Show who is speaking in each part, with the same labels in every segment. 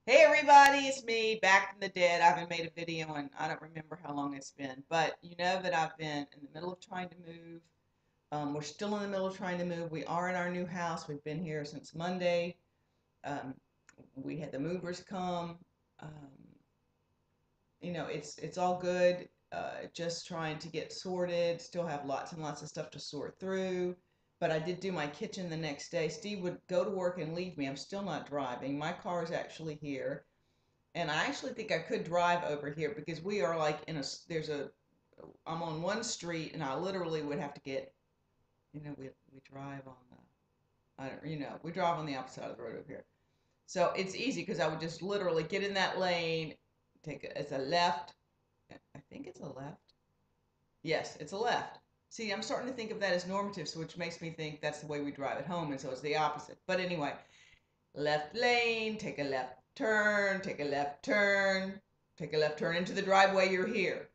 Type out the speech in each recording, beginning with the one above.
Speaker 1: Hey everybody, it's me back from the dead. I haven't made a video and I don't remember how long it's been, but you know that I've been in the middle of trying to move. We're still in the middle of trying to move. We are in our new house. We've been here since Monday. Um, we had the movers come. Um, it's all good. Just trying to get sorted. Still have lots and lots of stuff to sort through. But I did do my kitchen the next day. Steve would go to work and leave me. I'm still not driving. My car is actually here. And I actually think I could drive over here because we are like I'm on one street and I literally would have to get, we drive on I don't, we drive on the opposite side of the road over here. So it's easy because I would just literally get in that lane, it's a left. I think it's a left. Yes, it's a left. See, I'm starting to think of that as normative, so which makes me think that's the way we drive at home, and so it's the opposite. But anyway, left lane, take a left turn, take a left turn, take a left turn into the driveway, you're here.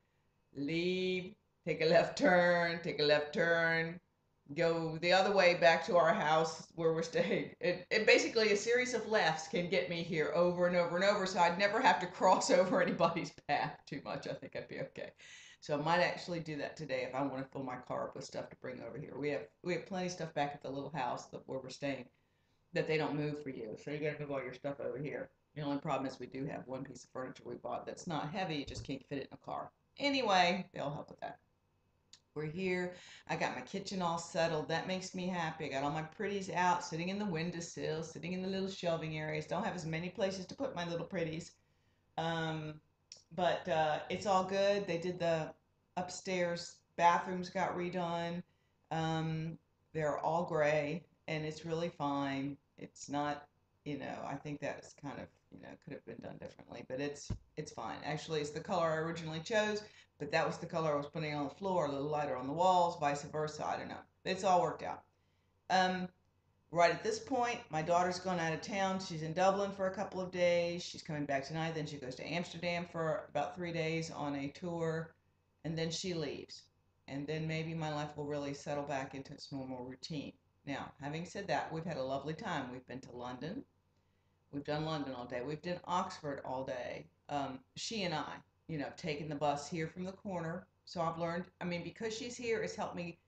Speaker 1: Leave, take a left turn, take a left turn, go the other way back to our house where we're staying. It basically, a series of lefts can get me here over and over and over, so I'd never have to cross over anybody's path too much. I think I'd be okay. So I might actually do that today if I want to fill my car up with stuff to bring over here. We have plenty of stuff back at the little house where we're staying that they don't move for you. So you got to move all your stuff over here. The only problem is we do have one piece of furniture we bought that's not heavy. You just can't fit it in a car. Anyway, they'll help with that. We're here. I got my kitchen all settled. That makes me happy. I got all my pretties out, sitting in the windowsill, sitting in the little shelving areas. Don't have as many places to put my little pretties. Um, but it's all good. They did the upstairs bathrooms got redone. Um, they're all gray, and it's really fine. It's not, I think that's kind of, could have been done differently, but it's fine. Actually, it's the color I originally chose, but that was the color I was putting on the floor, a little lighter on the walls, vice versa. I don't know. It's all worked out. Um, right at this point, my daughter's gone out of town. She's in Dublin for a couple of days. She's coming back tonight. Then she goes to Amsterdam for about 3 days on a tour, and then she leaves. And then maybe my life will really settle back into its normal routine. Now, having said that, we've had a lovely time. We've been to London. We've done London all day. We've done Oxford all day. She and I, taking the bus here from the corner. So I've learned, because she's here, it's helped me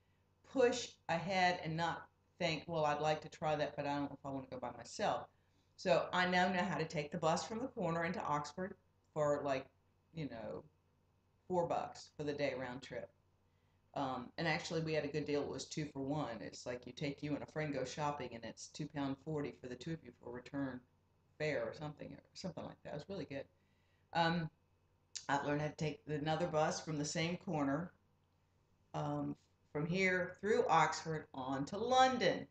Speaker 1: push ahead and not think, well, I'd like to try that, but I don't know if I want to go by myself. So I now know how to take the bus from the corner into Oxford for like, you know, $4 for the day round trip. And actually, we had a good deal. It was 2 for 1. It's like you and a friend go shopping, and it's £2.40 for the two of you for return fare or something like that. It was really good. Um, I've learned how to take another bus from the same corner um, from here through Oxford on to London.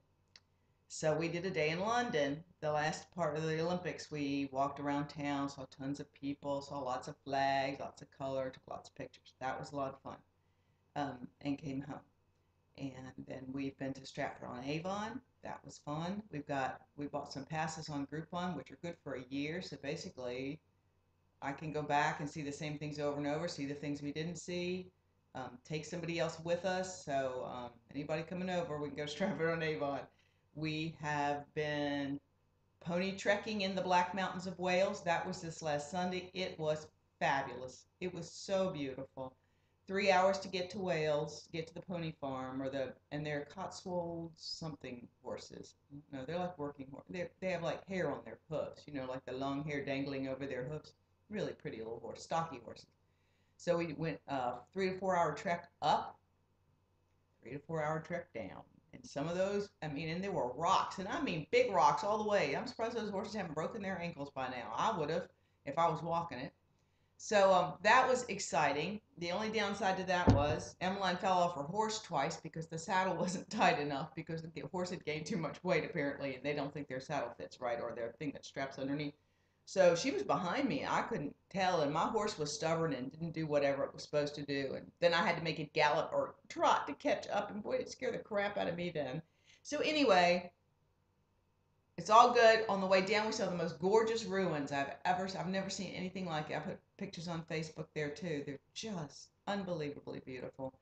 Speaker 1: So we did a day in London. The last part of the Olympics, we walked around town, saw tons of people, saw lots of flags, lots of color, took lots of pictures. That was a lot of fun. And came home. And then we've been to Stratford on Avon. That was fun. We bought some passes on Groupon, which are good for a year. So basically, I can go back and see the same things over and over, see the things we didn't see, take somebody else with us. So anybody coming over, we can go to Stratford on Avon. We have been pony trekking in the Black Mountains of Wales. That was this last Sunday. It was fabulous. It was so beautiful. 3 hours to get to Wales, get to the pony farm, and they're Cotswolds something horses. No, they're like working horses. They have like hair on their hooves, like the long hair dangling over their hooves. Really pretty little horse, stocky horses. So we went 3 to 4 hour trek up, 3 to 4 hour trek down. And some of those, and there were rocks, and I mean big rocks all the way. I'm surprised those horses haven't broken their ankles by now. I would have if I was walking it. So that was exciting. The only downside to that was Emmeline fell off her horse twice because the saddle wasn't tight enough because the horse had gained too much weight apparently, and they don't think their saddle fits right or their thing that straps underneath. So she was behind me. I couldn't tell, and my horse was stubborn and didn't do whatever it was supposed to do. And then I had to make it gallop or trot to catch up, and boy, it scared the crap out of me then. So anyway, it's all good. On the way down, we saw the most gorgeous ruins I've never seen anything like it. I put pictures on Facebook there too. They're just unbelievably beautiful.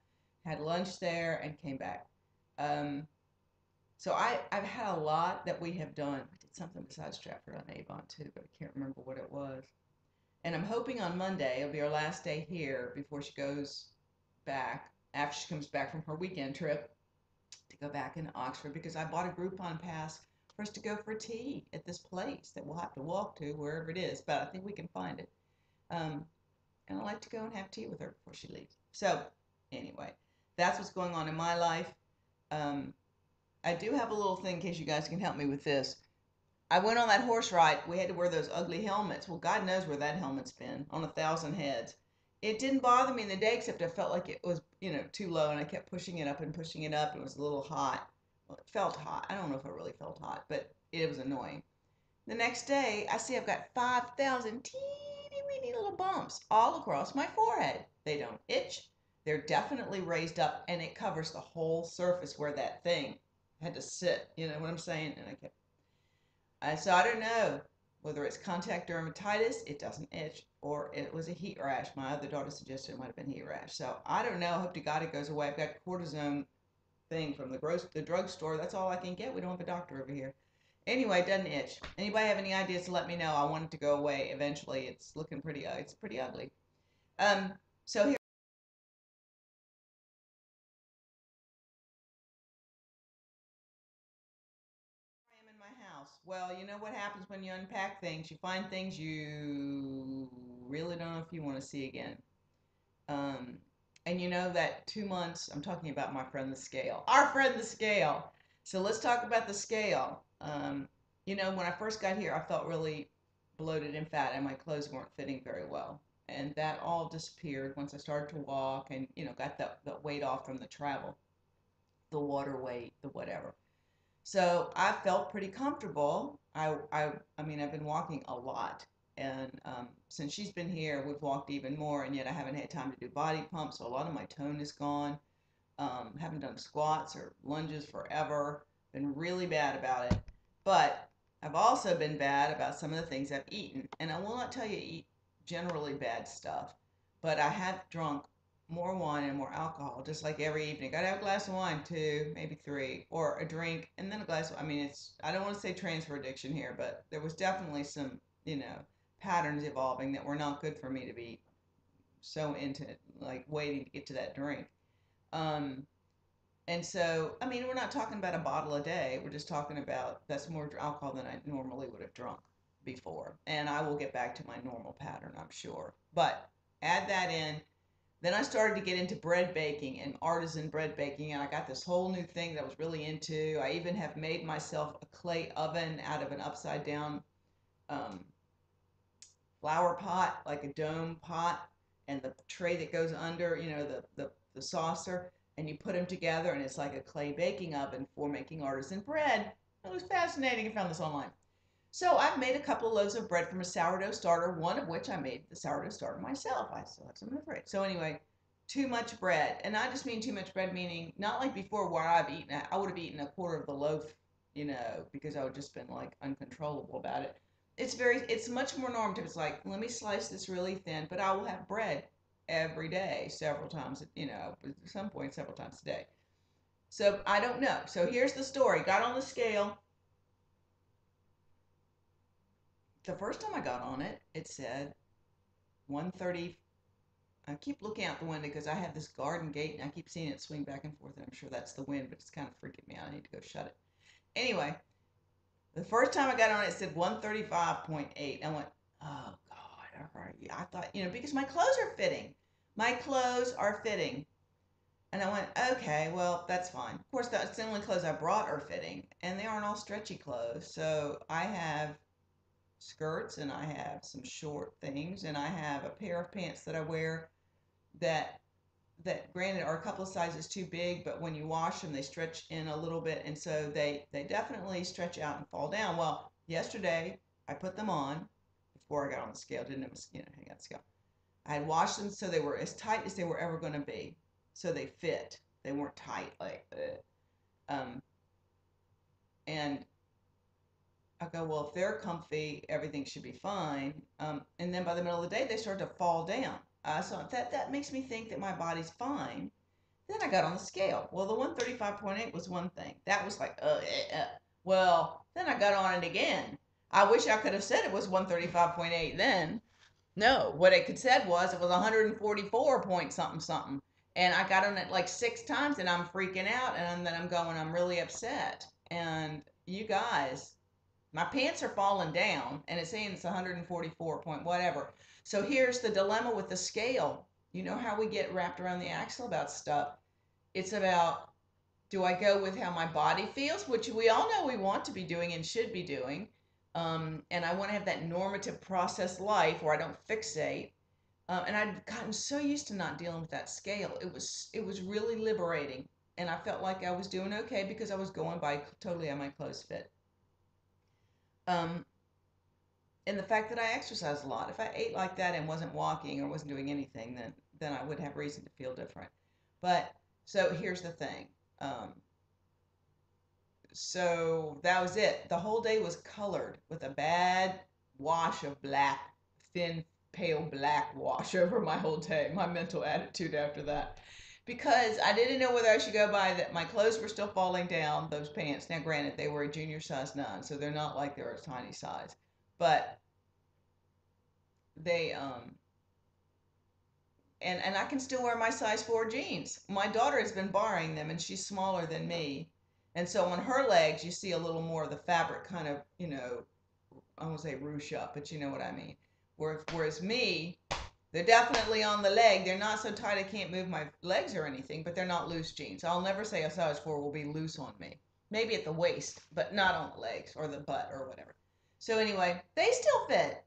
Speaker 1: Had lunch there and came back. Um, so I've had a lot that we have done. something besides Stratford on Avon too, but I can't remember what it was. And I'm hoping on Monday, it'll be our last day here before she goes back, after she comes back from her weekend trip, to go back into Oxford, because I bought a Groupon pass for us to go for tea at this place that we'll have to walk to wherever it is, but I think we can find it. Um, and I like to go and have tea with her before she leaves. So anyway, that's what's going on in my life. Um, I do have a little thing in case you guys can help me with this. I went on that horse ride. We had to wear those ugly helmets. Well, God knows where that helmet's been, on 1,000 heads. It didn't bother me in the day, except I felt like it was, too low, and I kept pushing it up and pushing it up. It was a little hot. Well, it felt hot. I don't know if it really felt hot, but it was annoying. The next day, I see I've got 5,000 teeny weeny little bumps all across my forehead. They don't itch. They're definitely raised up, and it covers the whole surface where that thing had to sit. You know what I'm saying? And I kept so I don't know whether it's contact dermatitis, it doesn't itch, or it was a heat rash. My other daughter suggested it might have been heat rash. So I don't know. Hope to God it goes away. I've got cortisone thing from the drugstore. That's all I can get. We don't have a doctor over here. Anyway, it doesn't itch. Anybody have any ideas to let me know? I want it to go away eventually. It's looking pretty. It's pretty ugly. So here I am in my house. Well, you know what happens when you unpack things? You find things you really don't know if you want to see again. Um, and you know that 2 months, I'm talking about my friend the scale, our friend the scale. So let's talk about the scale. When I first got here, I felt really bloated and fat, and my clothes weren't fitting very well. And that all disappeared once I started to walk and, got the weight off from the travel, the water weight, the whatever. So I felt pretty comfortable. I mean, I've been walking a lot, and since she's been here, we've walked even more. And yet, I haven't had time to do body pumps, so a lot of my tone is gone. Haven't done squats or lunges forever. Been really bad about it. But I've also been bad about some of the things I've eaten, and I will not tell you to eat generally bad stuff, but I have drunk more wine and more alcohol, just like every evening. Gotta have a glass of wine, two, maybe three, or a drink, and then a glass of, I mean, I don't want to say transfer addiction here, but there was definitely some, patterns evolving that were not good for me to be so into, like waiting to get to that drink. Um, and so, I mean, we're not talking about a bottle a day. We're just talking about that's more alcohol than I normally would have drunk before. And I will get back to my normal pattern, I'm sure. But add that in, then I started to get into bread baking and artisan bread baking, and I got this whole new thing that I was really into. I even have made myself a clay oven out of an upside down um, flower pot, like a dome pot, and the tray that goes under, the saucer, and you put them together, and it's like a clay baking oven for making artisan bread. It was fascinating. I found this online. So I've made a couple of loaves of bread from a sourdough starter, one of which I made the sourdough starter myself. I still have some in the fridge. So anyway, too much bread. And I just mean too much bread, meaning not like before where I would have eaten a quarter of the loaf, because I would just been like uncontrollable about it. It's much more normative. It's like, let me slice this really thin, but I will have bread every day, several times, at some point, several times a day. So I don't know. So here's the story. Got on the scale. The first time I got on it, it said 130. I keep looking out the window because I have this garden gate and I keep seeing it swing back and forth, and I'm sure that's the wind, but it's kind of freaking me out. I need to go shut it. Anyway, the first time I got on it, it said 135.8. I went, oh God, all right. I thought, because my clothes are fitting. My clothes are fitting. And I went, okay, well, that's fine. Of course, that's the only clothes I brought are fitting, and they aren't all stretchy clothes. So I have skirts and I have some short things and I have a pair of pants that I wear that granted are a couple of sizes too big, but when you wash them they stretch in a little bit, and so they definitely stretch out and fall down. Well, yesterday I put them on before I got on the scale. Didn't hang out the scale. I had washed them so they were as tight as they were ever going to be, so they fit. They weren't tight like and I go, well, if they're comfy, everything should be fine. And then by the middle of the day, they start to fall down. So that makes me think that my body's fine. Then I got on the scale. Well, the 135.8 was one thing. That was like, Well, then I got on it again. I wish I could have said it was 135.8 then. No, what it could said was it was 144 point something something. And I got on it like 6 times and I'm freaking out and then I'm going, I'm really upset. And you guys, my pants are falling down and it's saying it's 144 point whatever. So here's the dilemma with the scale. You know how we get wrapped around the axle about stuff? It's about, do I go with how my body feels, which we all know we want to be doing and should be doing, and I want to have that normative process life where I don't fixate. And I'd gotten so used to not dealing with that scale. It was really liberating, and I felt like I was doing okay because I was going by totally how my clothes fit. Um, and the fact that I exercise a lot. If I ate like that and wasn't walking or wasn't doing anything, then I would have reason to feel different. But so here's the thing. So that was it. The whole day was colored with a bad wash of black, thin, pale black wash over my whole day, my mental attitude after that. Because I didn't know whether I should go by that. My clothes were still falling down, those pants. Now, granted, they were a junior size 9, so they're not like they're a tiny size. But they, and I can still wear my size 4 jeans. My daughter has been borrowing them and she's smaller than me. And so on her legs, you see a little more of the fabric kind of, I won't say ruche up, but you know what I mean. Whereas me, they're definitely on the leg. They're not so tight I can't move my legs or anything, but they're not loose jeans. I'll never say a size 4 will be loose on me. Maybe at the waist, but not on the legs or the butt or whatever. So anyway, they still fit.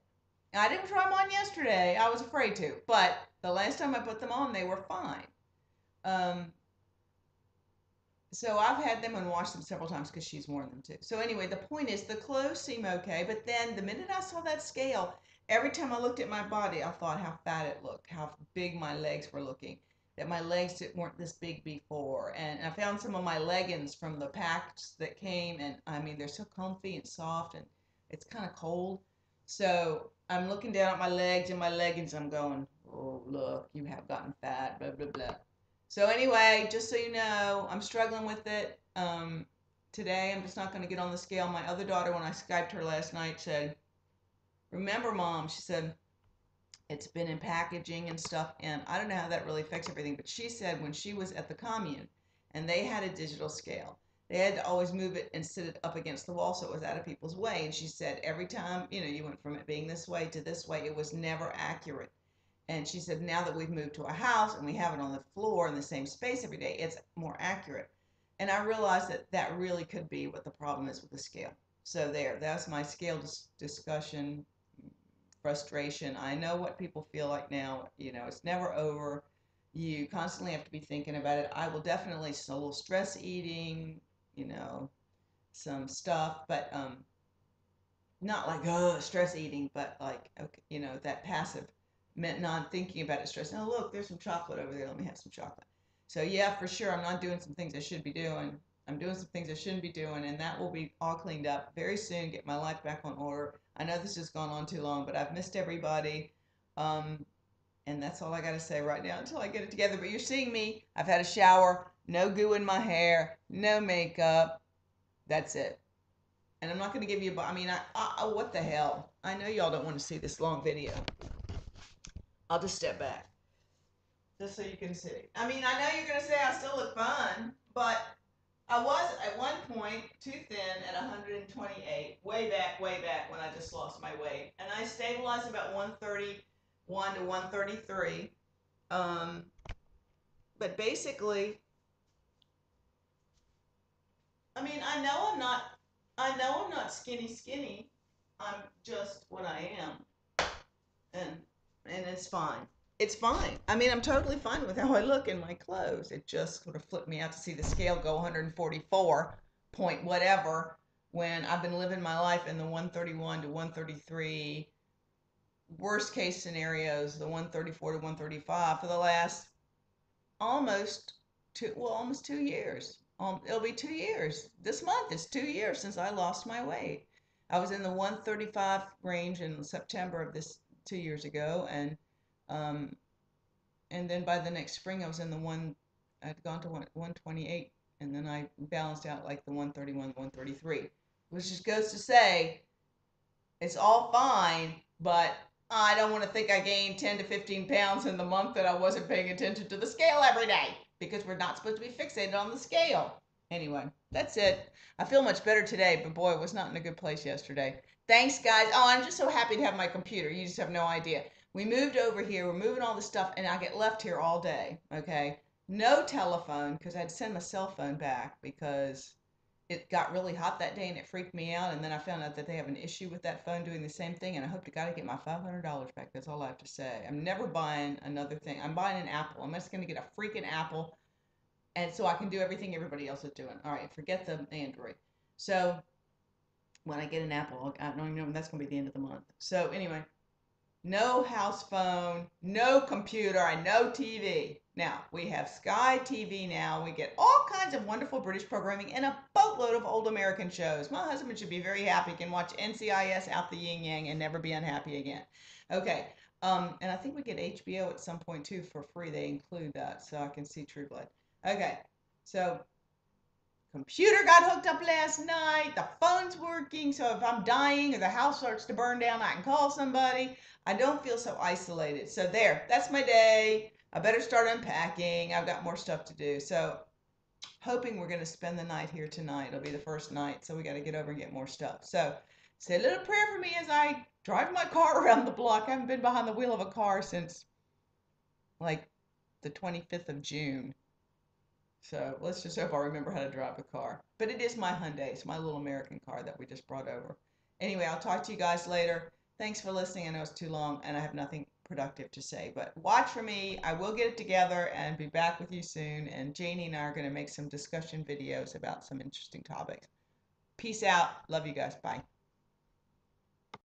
Speaker 1: I didn't try them on yesterday. I was afraid to, but the last time I put them on, they were fine. Um, so I've had them and washed them several times because she's worn them too. So anyway, the point is the clothes seem okay, but then the minute I saw that scale, every time I looked at my body, I thought how fat it looked, how big my legs were looking, that my legs weren't this big before. And I found some of my leggings from the packs that came, and I mean, they're so comfy and soft, and it's kind of cold. So I'm looking down at my legs and my leggings. I'm going, oh, look, you have gotten fat, blah, blah, blah. So anyway, just so you know, I'm struggling with it. Today, I'm just not going to get on the scale. My other daughter, when I Skyped her last night, said, remember, Mom, she said, it's been in packaging and stuff, and I don't know how that really affects everything, but she said when she was at the commune and they had a digital scale, they had to always move it and sit it up against the wall so it was out of people's way. And she said every time, you went from it being this way to this way, it was never accurate. And she said, now that we've moved to a house and we have it on the floor in the same space every day, it's more accurate. And I realized that that really could be what the problem is with the scale. So that's my scale discussion, frustration. I know what people feel like now. It's never over. You constantly have to be thinking about it. I will definitely, a little stress eating, you know, some stuff, but not like stress eating, but like okay, that passive, meant not thinking about it, stress. Oh look, there's some chocolate over there. Let me have some chocolate. So yeah, for sure, I'm not doing some things I should be doing. I'm doing some things I shouldn't be doing, and that will be all cleaned up very soon. Get my life back on order. I know this has gone on too long, but I've missed everybody. Um, and that's all I got to say right now until I get it together. But you're seeing me. I've had a shower, no goo in my hair, no makeup. That's it. And I'm not going to give you, I mean, what the hell? I know y'all don't want to see this long video. I'll just step back just so you can see. I mean, I know you're going to say I still look fun, but I was at one point too thin at 128, way back when I just lost my weight. And I stabilized about 131 to 133. Um, but basically, I mean, I know I'm not skinny skinny. I'm just what I am. and and it's fine. It's fine. I mean, I'm totally fine with how I look in my clothes. It just sort of flipped me out to see the scale go 144 point whatever when I've been living my life in the 131 to 133 worst case scenarios, the 134 to 135 for the last almost 2 years. It'll be 2 years. This month it's 2 years since I lost my weight. I was in the 135 range in September of this 2 years ago, um, and then by the next spring I was in the one. I'd gone to 128, and then I balanced out like the 131, 133. which just goes to say it's all fine, but I don't want to think I gained 10 to 15 pounds in the month that I wasn't paying attention to the scale every day, because we're not supposed to be fixated on the scale. Anyway, that's it. I feel much better today, but boy, I was not in a good place yesterday. Thanks, guys. Oh, I'm just so happy to have my computer. You just have no idea. We moved over here, we're moving all the stuff, and I get left here all day. Okay. No telephone, because I had to send my cell phone back because it got really hot that day and it freaked me out. And then I found out that they have an issue with that phone doing the same thing. And I hope to God I get my $500 back. That's all I have to say. I'm never buying another thing. I'm buying an Apple. I'm just going to get a freaking Apple. And so I can do everything everybody else is doing. All right, forget the Android. So when I get an Apple, I don't even know when that's going to be the end of the month. So anyway, no house phone, no computer, and no TV. Now, we have Sky TV now. We get all kinds of wonderful British programming and a boatload of old American shows. My husband should be very happy. He can watch NCIS out the yin yang and never be unhappy again. Okay, and I think we get HBO at some point too for free. They include that, so I can see True Blood. Okay, so computer got hooked up last night. The phone's working, so if I'm dying or the house starts to burn down, I can call somebody. I don't feel so isolated. So there, that's my day. I better start unpacking. I've got more stuff to do. So hoping we're going to spend the night here tonight. It'll be the first night, so we got to get over and get more stuff. So say a little prayer for me as I drive my car around the block. I haven't been behind the wheel of a car since like the 25th of June. So let's just hope I remember how to drive the car. But it is my Hyundai. It's my little American car that we just brought over. Anyway, I'll talk to you guys later. Thanks for listening. I know it's too long and I have nothing productive to say. But watch for me. I will get it together and be back with you soon. And Janie and I are going to make some discussion videos about some interesting topics. Peace out. Love you guys. Bye.